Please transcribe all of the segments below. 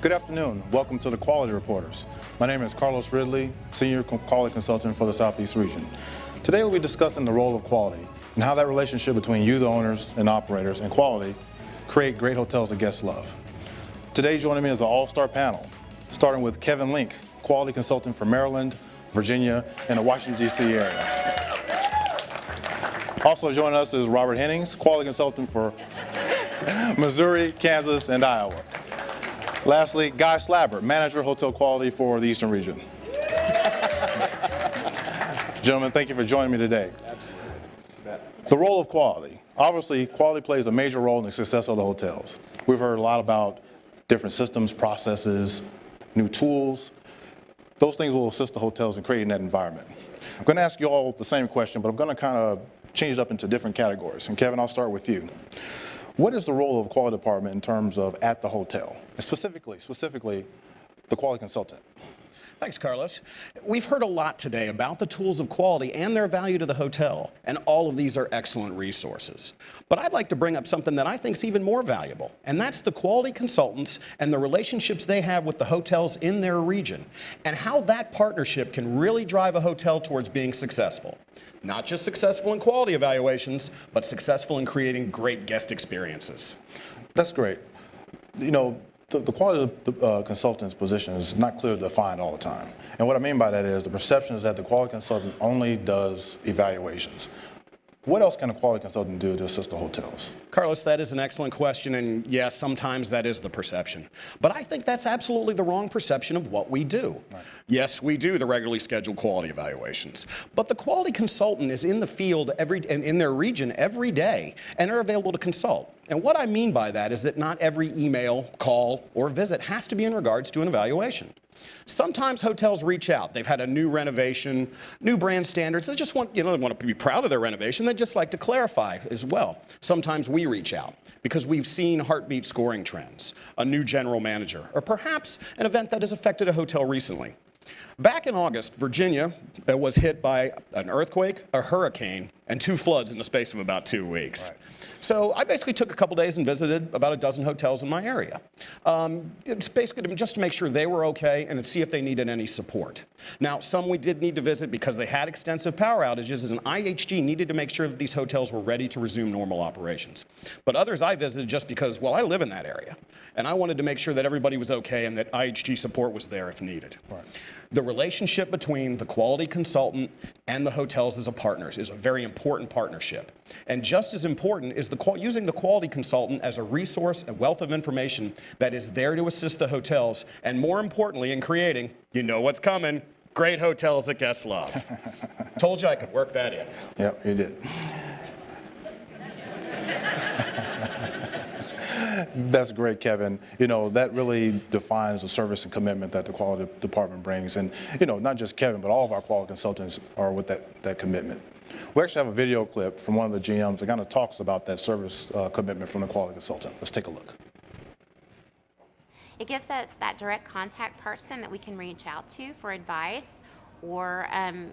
Good afternoon. Welcome to the Quality Reporters. My name is Carlos Ridley, Senior Quality Consultant for the Southeast region. Today we'll be discussing the role of quality and how that relationship between you, the owners and operators, and quality create great hotels that guests love. Today joining me is an all-star panel, starting with Kevin Link, Quality Consultant for Maryland, Virginia, and the Washington, D.C. area. Also joining us is Robert Hennings, Quality Consultant for Missouri, Kansas, and Iowa. Lastly, Guy Slabbaert, Manager Hotel Quality for the Eastern region. Gentlemen, thank you for joining me today. Absolutely. The role of quality. Obviously, quality plays a major role in the success of the hotels. We've heard a lot about different systems, processes, new tools. Those things will assist the hotels in creating that environment. I'm going to ask you all the same question, but I'm going to kind of change it up into different categories. And Kevin, I'll start with you. What is the role of the quality department in terms of at the hotel, and specifically the quality consultant? Thanks, Carlos. We've heard a lot today about the tools of quality and their value to the hotel, and all of these are excellent resources. But I'd like to bring up something that I think is even more valuable, and that's the quality consultants and the relationships they have with the hotels in their region, and how that partnership can really drive a hotel towards being successful. Not just successful in quality evaluations, but successful in creating great guest experiences. That's great. You know, the quality of the consultant's position is not clearly defined all the time. And what I mean by that is the perception is that the quality consultant only does evaluations. What else can a quality consultant do to assist the hotels? Carlos, that is an excellent question, and yes, sometimes that is the perception. But I think that's absolutely the wrong perception of what we do. Right. Yes, we do the regularly scheduled quality evaluations, but the quality consultant is in the field in their region every day and are available to consult. And what I mean by that is that not every email, call, or visit has to be in regards to an evaluation. Sometimes hotels reach out. They've had a new renovation, new brand standards. They just want, they want to be proud of their renovation. They just like to clarify as well. Sometimes we reach out because we've seen heartbeat scoring trends, a new general manager, or perhaps an event that has affected a hotel recently. Back in August, Virginia was hit by an earthquake, a hurricane, and 2 floods in the space of about 2 weeks. Right. So I basically took a couple days and visited about a dozen hotels in my area. It's basically just to make sure they were okay and to see if they needed any support. Now, some we did need to visit because they had extensive power outages, and IHG needed to make sure that these hotels were ready to resume normal operations. But others I visited just because, well, I live in that area, and I wanted to make sure that everybody was okay and that IHG support was there if needed. Right. The relationship between the quality consultant and the hotels as a partners is a very important partnership. And just as important is using the quality consultant as a resource, a wealth of information that is there to assist the hotels, and more importantly in creating, you know what's coming, great hotels that guests love. Told you I could work that in. Yep, you did. That's great, Kevin. That really defines the service and commitment that the quality department brings. And, not just Kevin, but all of our quality consultants are with that commitment. We actually have a video clip from one of the GMs that kind of talks about that service commitment from the quality consultant. Let's take a look. It gives us that direct contact person that we can reach out to for advice, or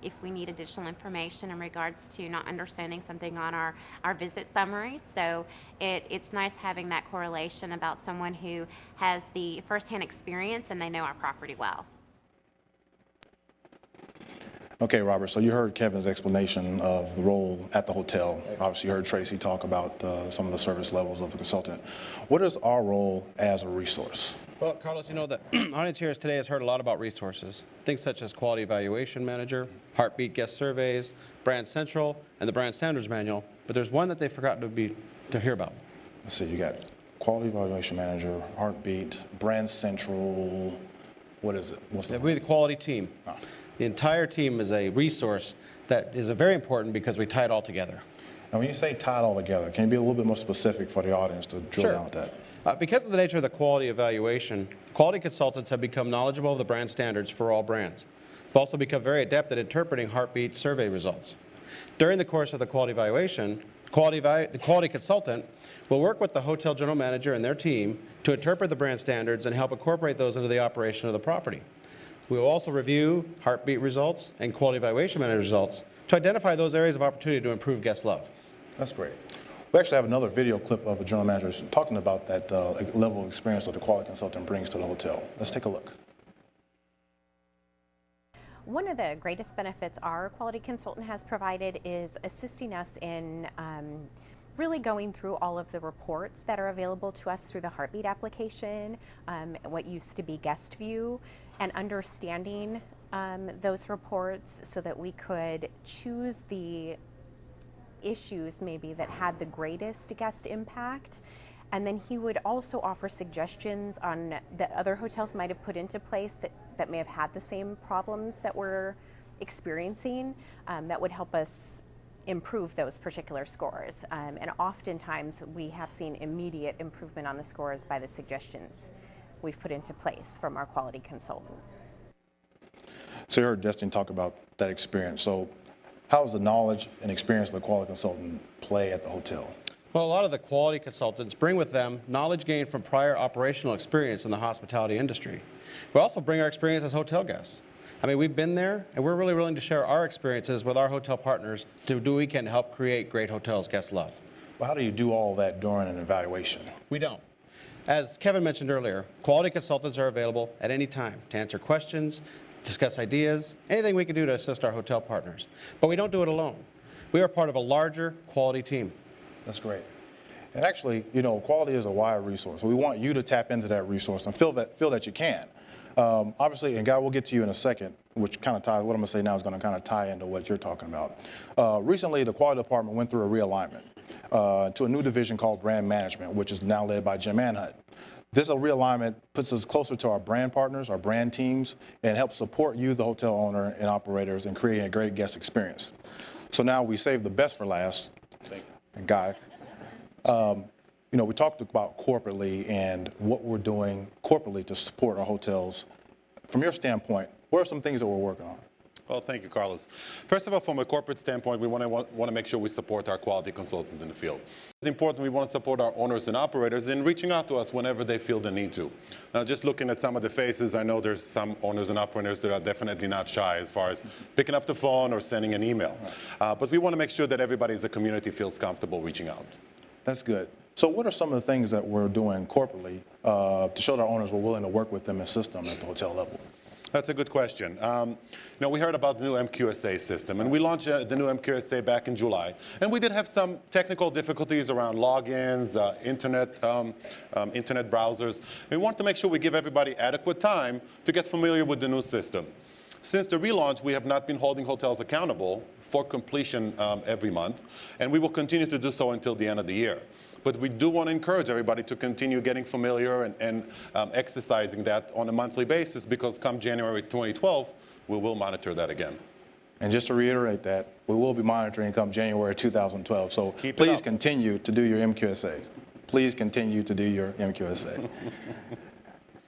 if we need additional information in regards to not understanding something on our visit summary. So it's nice having that correlation about someone who has the firsthand experience and they know our property well. Okay, Robert, so you heard Kevin's explanation of the role at the hotel. Obviously, you heard Tracy talk about some of the service levels of the consultant. What is our role as a resource? Well, Carlos, the audience here today has heard a lot about resources. Things such as Quality Evaluation Manager, Heartbeat Guest Surveys, Brand Central, and the Brand Standards Manual. But there's one that they forgot to hear about. Let's see, you got Quality Evaluation Manager, Heartbeat, Brand Central. What is it? What's We're the quality team. Oh. The entire team is a resource that is very important because we tie it all together. And when you say tie it all together, can you be a little bit more specific for the audience to drill down with that? Because of the nature of the quality evaluation, quality consultants have become knowledgeable of the brand standards for all brands. They've also become very adept at interpreting heartbeat survey results. During the course of the quality evaluation, the quality consultant will work with the hotel general manager and their team to interpret the brand standards and help incorporate those into the operation of the property. We will also review heartbeat results and quality evaluation manager results to identify those areas of opportunity to improve guest love. That's great. We actually have another video clip of a general manager talking about that level of experience that the quality consultant brings to the hotel. Let's take a look. One of the greatest benefits our quality consultant has provided is assisting us in really going through all of the reports that are available to us through the Heartbeat application, what used to be Guest View, and understanding those reports so that we could choose the issues maybe that had the greatest guest impact. And then he would also offer suggestions on that other hotels might have put into place that may have had the same problems that we're experiencing, that would help us improve those particular scores. And oftentimes we have seen immediate improvement on the scores by the suggestions we've put into place from our quality consultant. So you heard Destiny talk about that experience. So how does the knowledge and experience of the quality consultant play at the hotel? Well, a lot of the quality consultants bring with them knowledge gained from prior operational experience in the hospitality industry. We also bring our experience as hotel guests. I mean, we've been there, and we're really willing to share our experiences with our hotel partners to do what we can to help create great hotels guests love. Well, how do you do all that during an evaluation? We don't. As Kevin mentioned earlier, quality consultants are available at any time to answer questions, discuss ideas, anything we can do to assist our hotel partners. But we don't do it alone. We are part of a larger quality team. That's great. And actually, you know, quality is a wide resource. We want you to tap into that resource and feel that you can. Obviously, and Guy, we'll get to you in a second, which kind of ties, what I'm going to say now is going to kind of tie into what you're talking about. Recently, the quality department went through a realignment to a new division called brand management, which is now led by Jim Anhut. This realignment puts us closer to our brand partners, our brand teams, and helps support you, the hotel owner and operators, in creating a great guest experience. So now we save the best for last. And Guy, you know, we talked about corporately and what we're doing corporately to support our hotels. From your standpoint, what are some things that we're working on? Well, thank you, Carlos. First of all, from a corporate standpoint, we want to make sure we support our quality consultants in the field. It's important we want to support our owners and operators in reaching out to us whenever they feel the need to. Now, just looking at some of the faces, I know there's some owners and operators that are definitely not shy as far as picking up the phone or sending an email. But we want to make sure that everybody in the community feels comfortable reaching out. That's good. So what are some of the things that we're doing corporately to show that our owners we're willing to work with them and assist them at the hotel level? That's a good question. You know, we heard about the new MQSA system, and we launched the new MQSA back in July. And we did have some technical difficulties around logins, internet browsers. We want to make sure we give everybody adequate time to get familiar with the new system. Since the relaunch, we have not been holding hotels accountable for completion every month, and we will continue to do so until the end of the year. But we do want to encourage everybody to continue getting familiar and exercising that on a monthly basis, because come January 2012, we will monitor that again. And just to reiterate that, we will be monitoring come January 2012. So please continue to do your MQSA. Please continue to do your MQSA.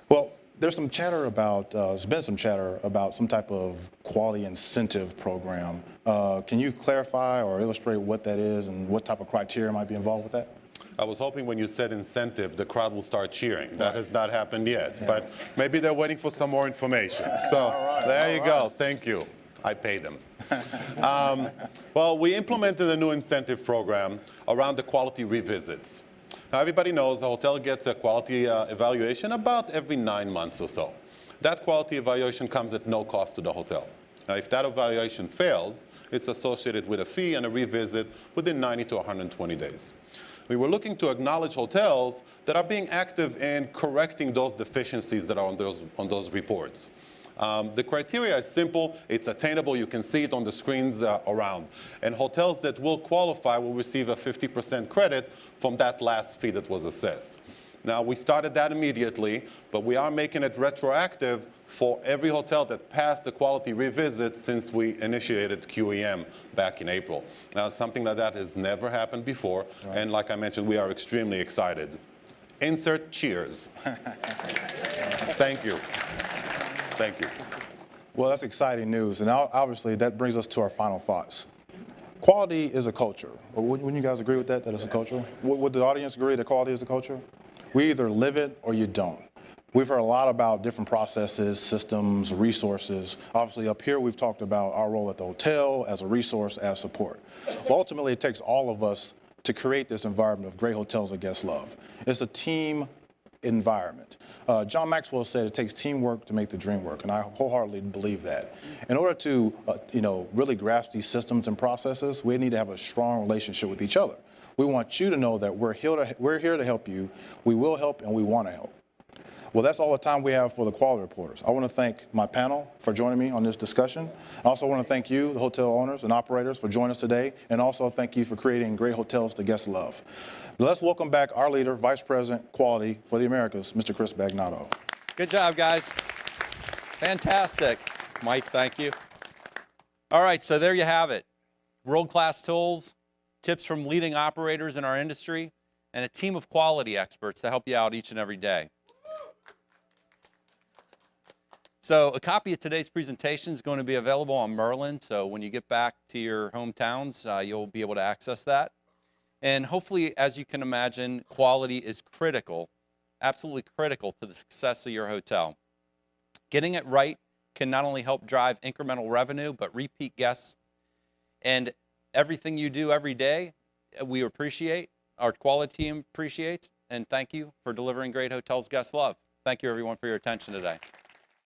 Well, there's some chatter about, there's been some chatter about some type of quality incentive program. Can you clarify or illustrate what that is and what type of criteria might be involved with that? I was hoping when you said incentive, the crowd will start cheering. That has not happened yet, but maybe they're waiting for some more information. So there you go. Thank you. I paid them. Well, we implemented a new incentive program around the quality revisits. Now, everybody knows the hotel gets a quality evaluation about every 9 months or so. That quality evaluation comes at no cost to the hotel. Now, if that evaluation fails, it's associated with a fee and a revisit within 90 to 120 days. We were looking to acknowledge hotels that are being active in correcting those deficiencies that are on those reports. The criteria is simple, it's attainable, you can see it on the screens around. And hotels that will qualify will receive a 50% credit from that last fee that was assessed. Now, we started that immediately, but we are making it retroactive for every hotel that passed the quality revisit since we initiated QEM back in April. Now, something like that has never happened before, and like I mentioned, we are extremely excited. Insert cheers. Thank you. Thank you. Well, that's exciting news, and obviously that brings us to our final thoughts. Quality is a culture. Wouldn't you guys agree with that, that it's a culture? Would the audience agree that quality is a culture? We either live it or you don't. We've heard a lot about different processes, systems, resources. Obviously, up here, we've talked about our role at the hotel as a resource, as support. But ultimately, it takes all of us to create this environment of great hotels that guests love. It's a team environment. John Maxwell said it takes teamwork to make the dream work, and I wholeheartedly believe that. In order to, really grasp these systems and processes, we need to have a strong relationship with each other. We want you to know that we're here to help you, we will help, and we want to help. Well, that's all the time we have for the Quality Reporters. I want to thank my panel for joining me on this discussion. I also want to thank you, the hotel owners and operators, for joining us today, and also thank you for creating great hotels that guests love. Let's welcome back our leader, Vice President Quality for the Americas, Mr. Chris Bagnato. Good job, guys. Fantastic. Mike, thank you. All right, so there you have it. World-class tools, tips from leading operators in our industry, and a team of quality experts to help you out each and every day. So a copy of today's presentation is going to be available on Merlin, so when you get back to your hometowns, you'll be able to access that. And hopefully, as you can imagine, quality is critical, absolutely critical to the success of your hotel. Getting it right can not only help drive incremental revenue, but repeat guests. And everything you do every day, we appreciate, our quality team appreciates, and thank you for delivering great hotels guests love. Thank you, everyone, for your attention today.